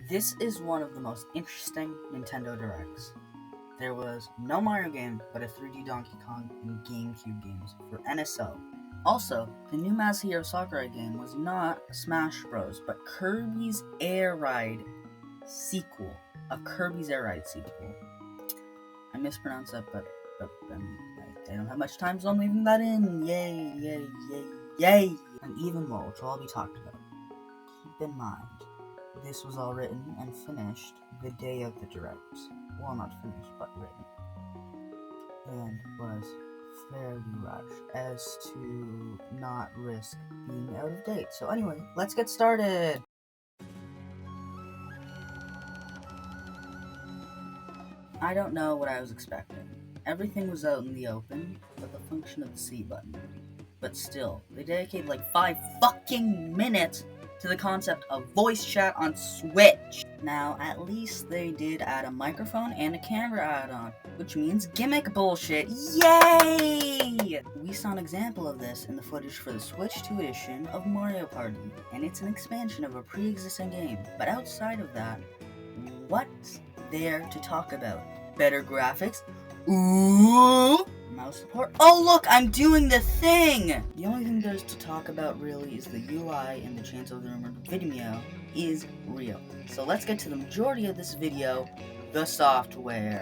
This is one of the most interesting Nintendo Directs. There was no Mario game, but a 3D Donkey Kong and GameCube games for NSO. Also, the new Masahiro Sakurai game was not Smash Bros, but Kirby's Air Ride sequel. A Kirby's Air Ride sequel. I mispronounced that, but I don't have much time, so I'm leaving that in. Yay, yay, yay, yay! And even more, which will all be talked about. Keep in mind, this was all written and finished the day of the Direct. Well, not finished, but written. And was fairly rushed as to not risk being out of date. So anyway, let's get started! I don't know what I was expecting. Everything was out in the open, but the function of the C button. But still, they dedicated like 5 fucking minutes to the concept of voice chat on Switch. Now, at least they did add a microphone and a camera add-on, which means gimmick bullshit. Yay! We saw an example of this in the footage for the Switch 2 edition of Mario Party, and it's an expansion of a pre-existing game. But outside of that, what's there to talk about? Better graphics? Ooh! Mouse support? Oh look, I'm doing the thing! The only thing there's to talk about really is the UI, and the chance of the rumored video is real. So let's get to the majority of this video, the software.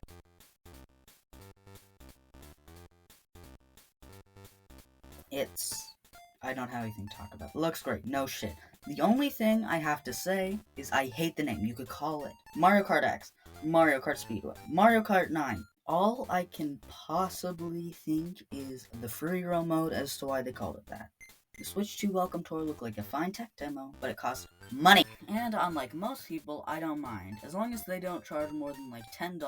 I don't have anything to talk about. It looks great, no shit. The only thing I have to say is I hate the name. You could call it Mario Kart X, Mario Kart Speedway, Mario Kart 9. All I can possibly think is the free roam mode as to why they called it that. The Switch 2 Welcome Tour looked like a fine tech demo, but it costs money. And unlike most people, I don't mind, as long as they don't charge more than like $10.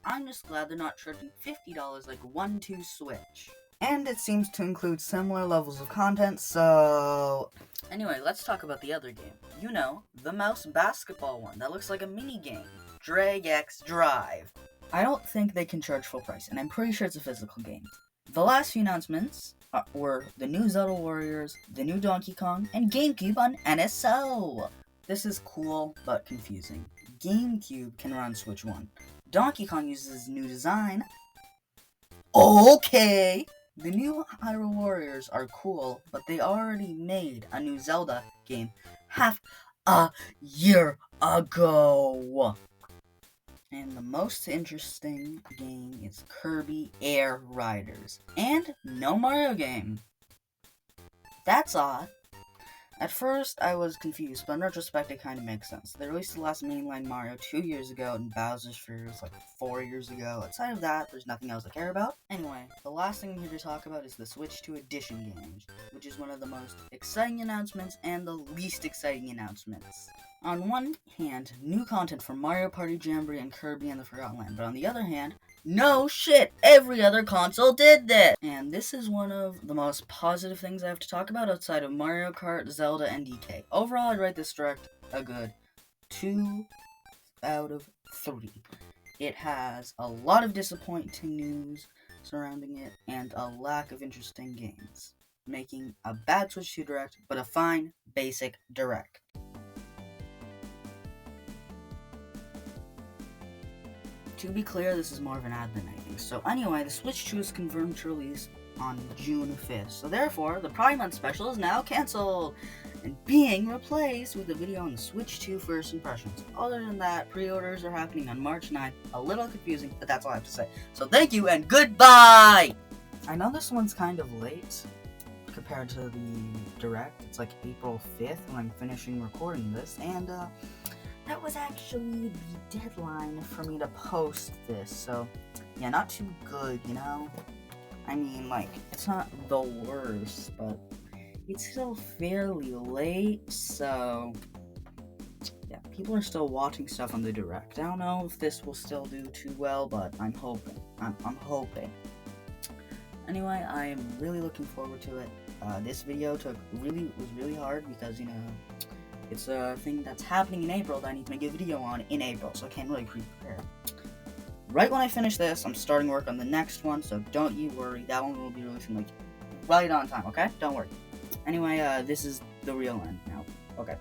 I'm just glad they're not charging $50 like 1-2 Switch. And it seems to include similar levels of content, so... Anyway, let's talk about the other game. You know, the mouse basketball one that looks like a mini game. Drag X Drive. I don't think they can charge full price, and I'm pretty sure it's a physical game. The last few announcements were the new Zelda Warriors, the new Donkey Kong, and GameCube on NSO. This is cool, but confusing. GameCube can run Switch 1. Donkey Kong uses new design. Okay! The new Hyrule Warriors are cool, but they already made a new Zelda game half a year ago. And the most interesting game is Kirby Air Riders. And no Mario game. That's odd. At first, I was confused, but in retrospect, it kind of makes sense. They released the last mainline Mario 2 years ago, and Bowser's Fury was like 4 years ago. Outside of that, there's nothing else I care about. Anyway, the last thing I'm here to talk about is the Switch 2 Edition games, which is one of the most exciting announcements and the least exciting announcements. On one hand, new content from Mario Party Jamboree and Kirby and the Forgotten Land, but on the other hand, no shit, every other console did this! And this is one of the most positive things I have to talk about outside of Mario Kart, Zelda, and DK. Overall, I'd rate this Direct a good 2 out of 3. It has a lot of disappointing news surrounding it, and a lack of interesting games, making a bad Switch 2 Direct, but a fine, basic Direct. To be clear, this is more of an ad than anything. So anyway, the Switch 2 is confirmed to release on June 5th. So therefore, the Prime Month special is now cancelled and being replaced with a video on the Switch 2 first impressions. Other than that, pre-orders are happening on March 9th. A little confusing, but that's all I have to say. So thank you and goodbye! I know this one's kind of late compared to the Direct. It's like April 5th when I'm finishing recording this, and that was actually the deadline for me to post this, so yeah, not too good, you know? I mean, like, it's not the worst, but it's still fairly late, so yeah, people are still watching stuff on the Direct. I don't know if this will still do too well, but I'm hoping. I'm hoping. Anyway, I am really looking forward to it. This video was really hard because, you know, it's a thing that's happening in April that I need to make a video on in April, so I can't really prepare. Right when I finish this, I'm starting work on the next one, so don't you worry. That one will be releasing, like, right on time, okay? Don't worry. Anyway, this is the real end now. Okay.